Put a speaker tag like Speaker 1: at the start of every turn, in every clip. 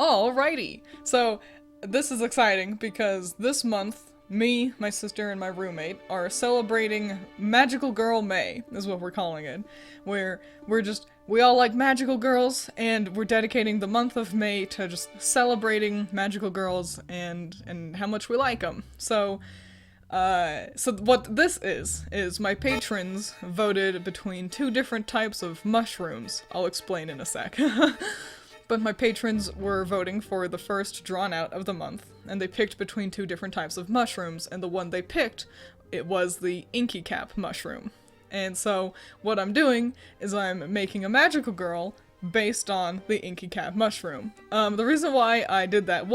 Speaker 1: Alrighty. So, this is exciting because this month, me, my sister, and my roommate are celebrating Magical Girl May, is what we're calling it. Where we all like magical girls, and we're dedicating the month of May to just celebrating magical girls and how much we like them. So what this is my patrons voted between two different types of mushrooms. I'll explain in a sec. But my patrons were voting for the first drawn out of the month, and they picked between two different types of mushrooms, and the one they picked, it was the Inky cap mushroom. And so, what I'm doing is I'm making a magical girl based on the Inky cap mushroom. The reason why I did that,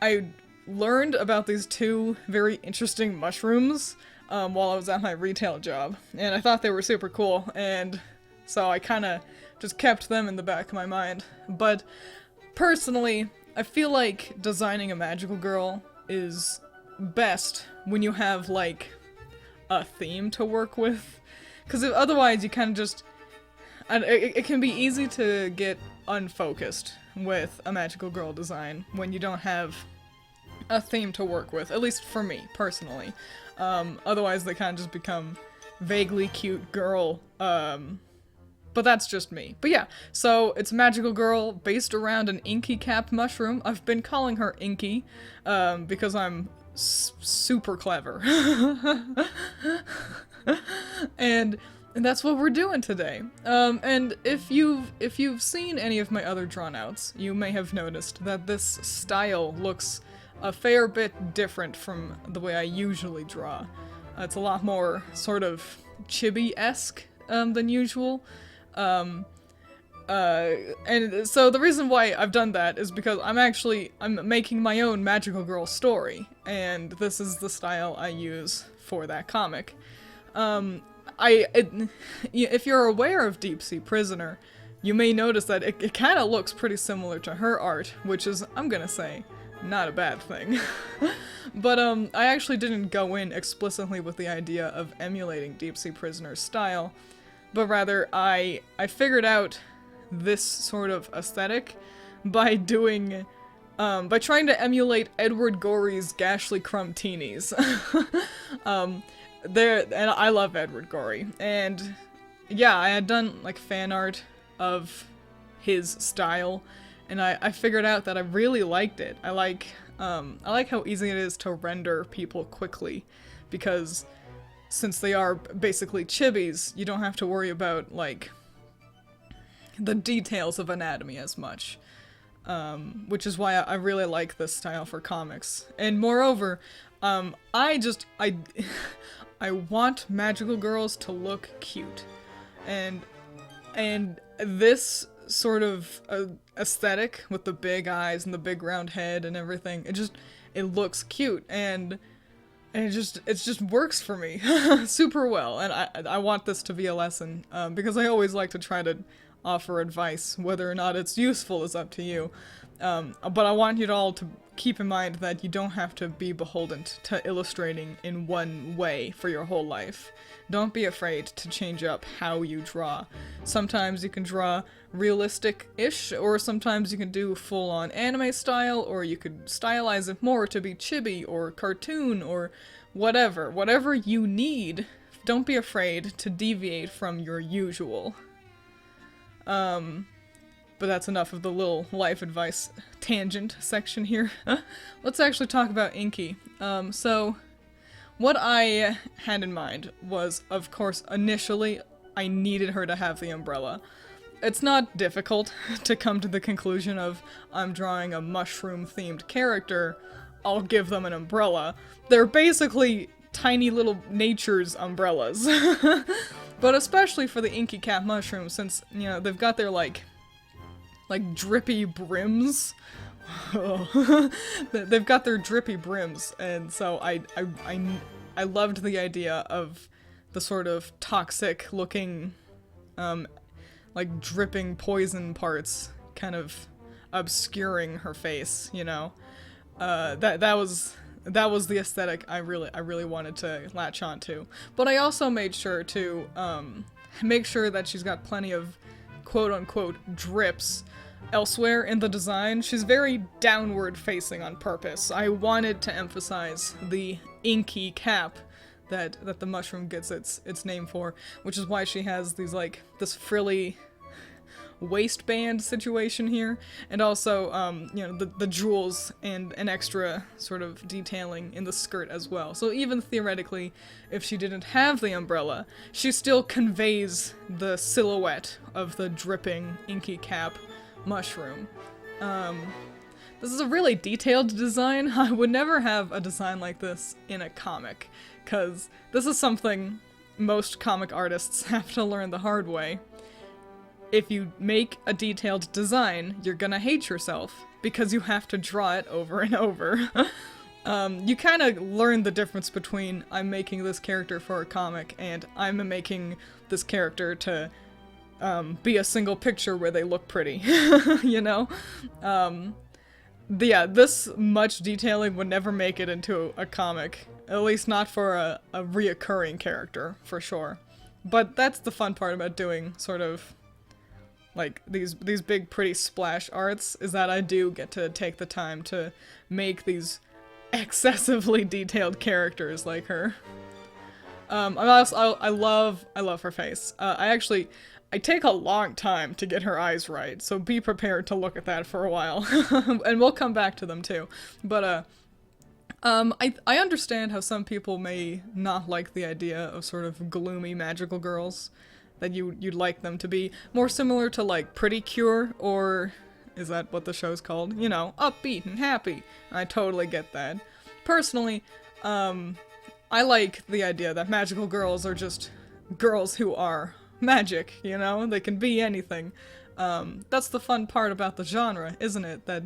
Speaker 1: I learned about these two very interesting mushrooms while I was at my retail job, and I thought they were super cool, and so I kinda just kept them in the back of my mind. But personally, I feel like designing a magical girl is best when you have, like, a theme to work with. Because otherwise you kind of just... it can be easy to get unfocused with a magical girl design when you don't have a theme to work with, at least for me, personally. Otherwise they kind of just become vaguely cute girl, but that's just me. But yeah, so it's a magical girl based around an Inky cap mushroom. I've been calling her Inky, because I'm super clever. and that's what we're doing today. And if you've seen any of my other drawn-outs, you may have noticed that this style looks a fair bit different from the way I usually draw. It's a lot more sort of chibi-esque than usual. And so the reason why I've done that is because I'm making my own magical girl story, and this is the style I use for that comic. If you're aware of Deep Sea Prisoner, you may notice that it kind of looks pretty similar to her art, which is, I'm gonna say, not a bad thing. But I actually didn't go in explicitly with the idea of emulating Deep Sea Prisoner's style, but rather I figured out this sort of aesthetic by by trying to emulate Edward Gorey's Gashly Crumb Teenies. And I love Edward Gorey, and yeah, I had done like fan art of his style, and I figured out that I really liked it. I like how easy it is to render people quickly, because since they are basically chibis, you don't have to worry about, like, the details of anatomy as much. Which is why I really like this style for comics. And moreover, I want magical girls to look cute. And this sort of aesthetic with the big eyes and the big round head and everything, it looks cute, and it just works for me super well, and I want this to be a lesson, because I always like to try to offer advice. Whether or not it's useful is up to you, but I want you all to keep in mind that you don't have to be beholden to illustrating in one way for your whole life. Don't be afraid to change up how you draw. Sometimes you can draw realistic-ish, or sometimes you can do full-on anime style, or you could stylize it more to be chibi or cartoon or whatever. Whatever you need, don't be afraid to deviate from your usual. But that's enough of the little life advice tangent section here. Let's actually talk about Inky. So what I had in mind was, of course, initially, I needed her to have the umbrella. It's not difficult to come to the conclusion of, I'm drawing a mushroom-themed character, I'll give them an umbrella. They're basically tiny little nature's umbrellas. But especially for the Inky cap mushroom, since, you know, they've got their, like drippy brims. They've got their drippy brims, and so I loved the idea of the sort of toxic looking, like dripping poison parts kind of obscuring her face, you know. That was the aesthetic I really wanted to latch on to. But I also made sure to make sure that she's got plenty of quote-unquote drips elsewhere in the design. She's very downward facing on purpose. I wanted to emphasize the inky cap that the mushroom gets its name for, which is why she has these, like, this frilly waistband situation here, and also, you know, the jewels and an extra sort of detailing in the skirt as well. So even theoretically, if she didn't have the umbrella, she still conveys the silhouette of the dripping inky cap mushroom. This is a really detailed design. I would never have a design like this in a comic, because this is something most comic artists have to learn the hard way. If you make a detailed design, you're gonna hate yourself, because you have to draw it over and over. You kind of learn the difference between I'm making this character for a comic and I'm making this character to be a single picture where they look pretty, you know? Yeah, this much detailing would never make it into a comic, at least not for a reoccurring character, for sure. But that's the fun part about doing sort of like these big pretty splash arts, is that I do get to take the time to make these excessively detailed characters like her. I love her face. I take a long time to get her eyes right, so be prepared to look at that for a while. And we'll come back to them too. But I understand how some people may not like the idea of sort of gloomy magical girls, that you'd like them to be more similar to, like, Pretty Cure, or is that what the show's called? You know, upbeat and happy. I totally get that. Personally, I like the idea that magical girls are just girls who are magic, you know? They can be anything. That's the fun part about the genre, isn't it? That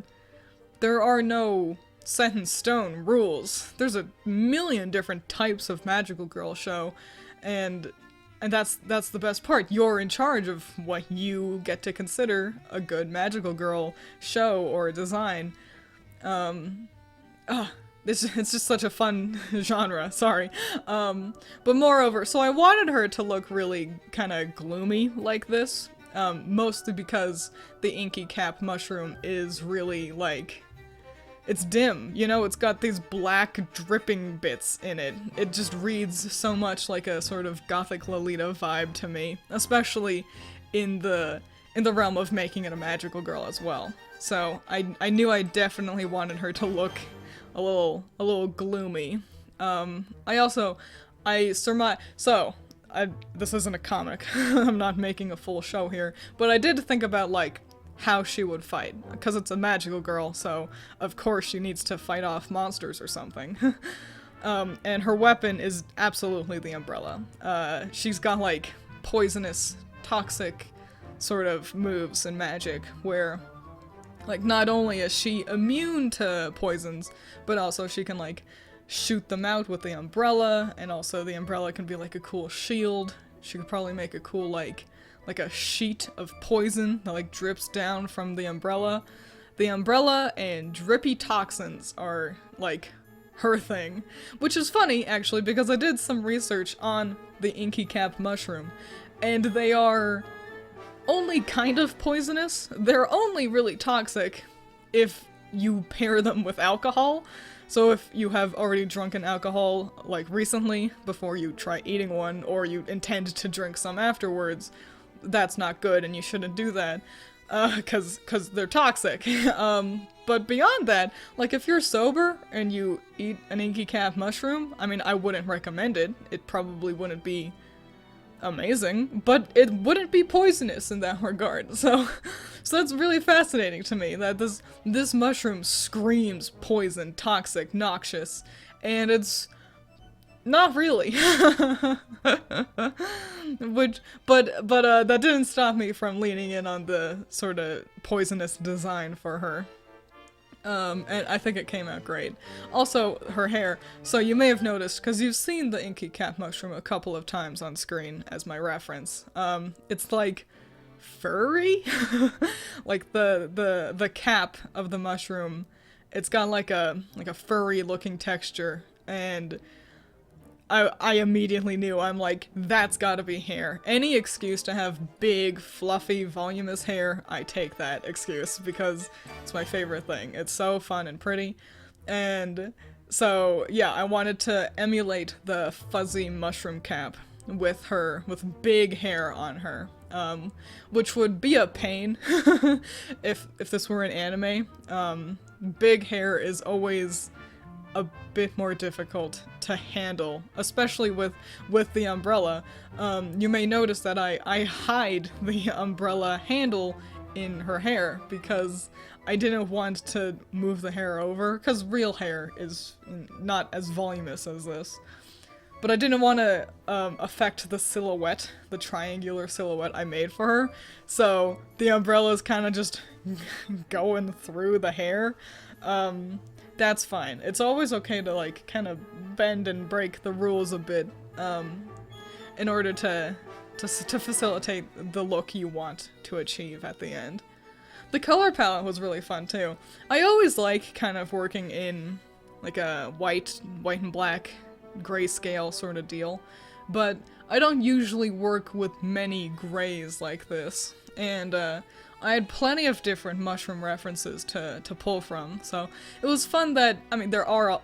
Speaker 1: there are no set in stone rules. There's a million different types of magical girl show, and that's the best part. You're in charge of what you get to consider a good magical girl show or design. It's just such a fun genre, sorry. But moreover, so I wanted her to look really kind of gloomy like this, mostly because the inky cap mushroom is really, like, it's dim, you know, it's got these black dripping bits in it. It just reads so much like a sort of gothic Lolita vibe to me, especially in the realm of making it a magical girl as well. So I knew I definitely wanted her to look a little gloomy. This isn't a comic. I'm not making a full show here, but I did think about, like, how she would fight, because it's a magical girl, so of course she needs to fight off monsters or something. And her weapon is absolutely the umbrella. She's got, like, poisonous, toxic sort of moves and magic, where, like, not only is she immune to poisons, but also she can, like, shoot them out with the umbrella, and also the umbrella can be, like, a cool shield. She could probably make a cool, like a sheet of poison that, like, drips down from the umbrella. The umbrella and drippy toxins are, like, her thing. Which is funny, actually, because I did some research on the inky cap mushroom, and they are only kind of poisonous. They're only really toxic if you pair them with alcohol. So if you have already drunken alcohol, like, recently, before you try eating one, or you intend to drink some afterwards, that's not good and you shouldn't do that, cause they're toxic. But beyond that, like, if you're sober and you eat an inky cap mushroom, I mean, I wouldn't recommend it. It probably wouldn't be amazing, but it wouldn't be poisonous in that regard. So that's really fascinating to me, that this mushroom screams poison, toxic, noxious, and it's not really. But that didn't stop me from leaning in on the sort of poisonous design for her. And I think it came out great. Also, her hair. So you may have noticed, because you've seen the inky cap mushroom a couple of times on screen as my reference. It's like furry? Like the cap of the mushroom, it's got like a furry looking texture, and I immediately knew. I'm like, that's gotta be hair. Any excuse to have big, fluffy, voluminous hair, I take that excuse because it's my favorite thing. It's so fun and pretty. And so, yeah, I wanted to emulate the fuzzy mushroom cap with her, with big hair on her. Which would be a pain if this were an anime. Big hair is always a bit more difficult to handle, especially with the umbrella. You may notice that I hide the umbrella handle in her hair because I didn't want to move the hair over, because real hair is not as voluminous as this. But I didn't want to affect the silhouette, the triangular silhouette I made for her, so the umbrella's kind of just going through the hair. That's fine. It's always okay to, like, kind of bend and break the rules a bit, in order to facilitate the look you want to achieve at the end. The color palette was really fun, too. I always like kind of working in, like, a white and black grayscale sort of deal, but I don't usually work with many grays like this, and I had plenty of different mushroom references to pull from, so it was fun that, I mean, there are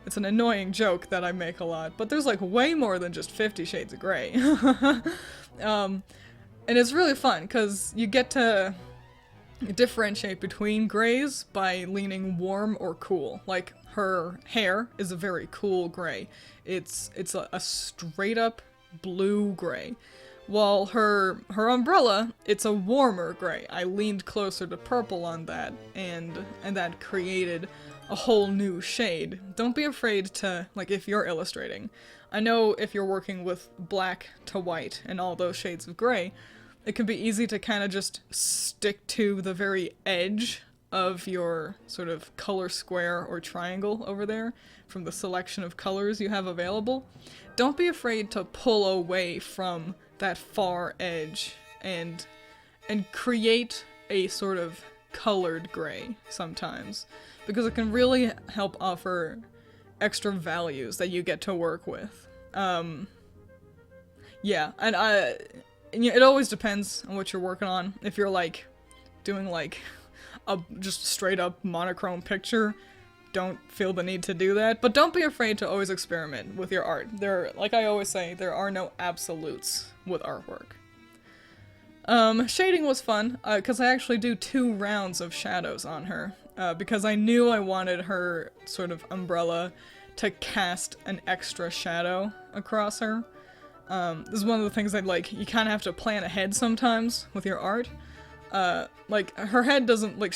Speaker 1: it's an annoying joke that I make a lot, but there's like way more than just 50 Shades of Grey. And it's really fun, because you get to differentiate between grays by leaning warm or cool. Like, her hair is a very cool gray. It's a straight up blue gray. While her umbrella, it's a warmer gray. I leaned closer to purple on that, and that created a whole new shade. Don't be afraid to, like, if you're illustrating. I know if you're working with black to white and all those shades of gray, it can be easy to kind of just stick to the very edge of your sort of color square or triangle over there from the selection of colors you have available. Don't be afraid to pull away from that far edge and create a sort of colored gray sometimes, because it can really help offer extra values that you get to work with. Yeah, and it always depends on what you're working on. If you're like doing like a just straight up monochrome picture, don't feel the need to do that, but don't be afraid to always experiment with your art. Like I always say, there are no absolutes with artwork. Shading was fun, because I actually do 2 rounds of shadows on her, because I knew I wanted her sort of umbrella to cast an extra shadow across her. This is one of the things that, like, you kind of have to plan ahead sometimes with your art. Like, her head doesn't, like,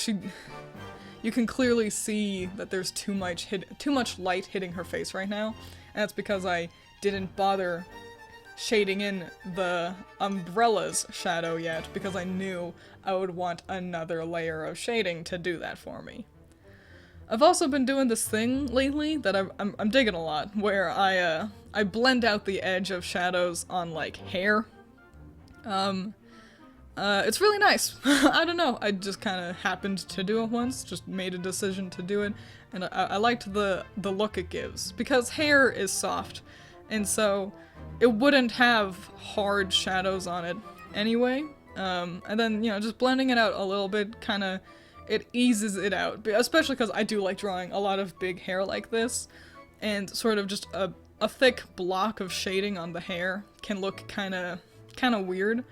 Speaker 1: you can clearly see that there's too much light hitting her face right now, and that's because I didn't bother shading in the umbrella's shadow yet, because I knew I would want another layer of shading to do that for me. I've also been doing this thing lately that I'm digging a lot, where I blend out the edge of shadows on, like, hair. It's really nice. I don't know, I just kind of happened to do it once, just made a decision to do it, and I liked the look it gives, because hair is soft, and so it wouldn't have hard shadows on it anyway, and then, you know, just blending it out a little bit kind of, it eases it out, especially because I do like drawing a lot of big hair like this, and sort of just a thick block of shading on the hair can look kind of weird.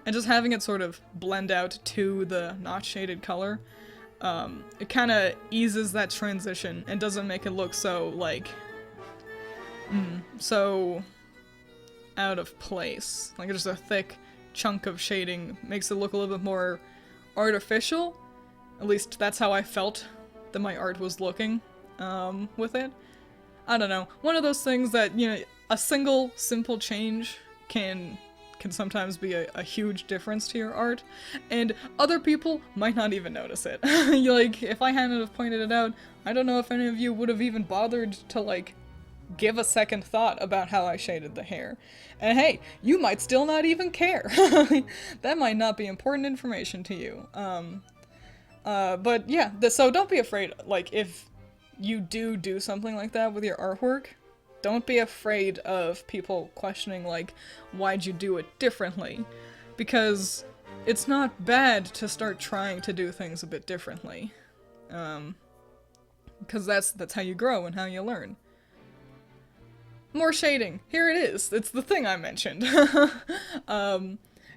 Speaker 1: And just having it sort of blend out to the not shaded color, it kind of eases that transition and doesn't make it look so, like, so out of place. Like, just a thick chunk of shading makes it look a little bit more artificial. At least that's how I felt that my art was looking, with it. I don't know. One of those things that, you know, a single simple change can sometimes be a huge difference to your art, and other people might not even notice it. Like, if I hadn't have pointed it out, I don't know if any of you would have even bothered to, like, give a second thought about how I shaded the hair. And hey, you might still not even care. That might not be important information to you. But yeah, so don't be afraid, like, if you do something like that with your artwork, don't be afraid of people questioning, like, why'd you do it differently? Because it's not bad to start trying to do things a bit differently. Because that's how you grow and how you learn. More shading. Here it is. It's the thing I mentioned.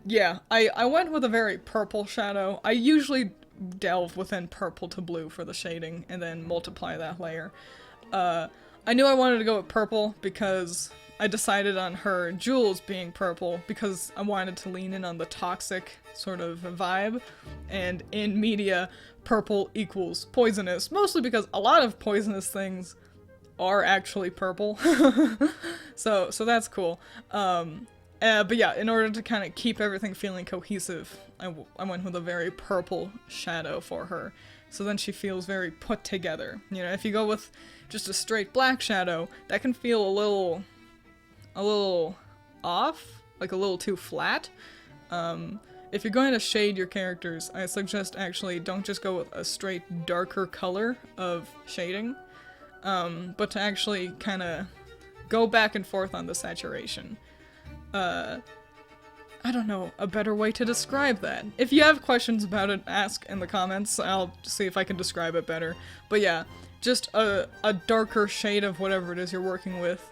Speaker 1: Yeah, I went with a very purple shadow. I usually delve within purple to blue for the shading and then multiply that layer. I knew I wanted to go with purple because I decided on her jewels being purple because I wanted to lean in on the toxic sort of vibe. And in media, purple equals poisonous, mostly because a lot of poisonous things are actually purple. so that's cool. But yeah, in order to kind of keep everything feeling cohesive, I went with a very purple shadow for her. So then she feels very put together. You know, if you go with just a straight black shadow, that can feel a little off, like a little too flat. If you're going to shade your characters, I suggest actually don't just go with a straight darker color of shading, but to actually kind of go back and forth on the saturation. I don't know a better way to describe that. If you have questions about it, ask in the comments. I'll see if I can describe it better. But yeah, just a darker shade of whatever it is you're working with.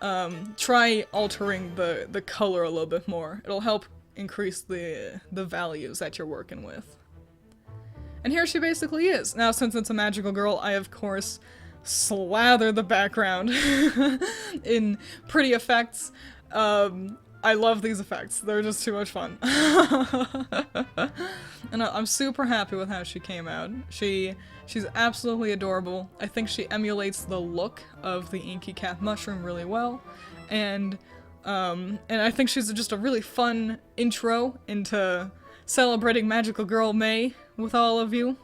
Speaker 1: Try altering the color a little bit more. It'll help increase the values that you're working with. And here she basically is. Now, since it's a magical girl, I of course slather the background in pretty effects. I love these effects. They're just too much fun. And I'm super happy with how she came out. She's absolutely adorable. I think she emulates the look of the Inky Cat mushroom really well. And I think she's just a really fun intro into celebrating Magical Girl May with all of you.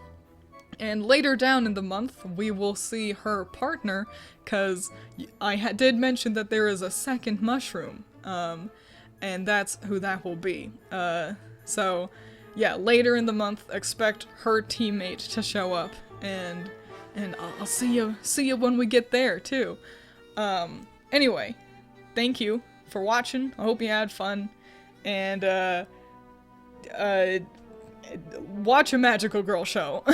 Speaker 1: And later down in the month, we will see her partner, because I did mention that there is a second mushroom. And that's who that will be. So, yeah, later in the month, expect her teammate to show up, and I'll see you when we get there too. Anyway, thank you for watching. I hope you had fun, and watch a Magical Girl show.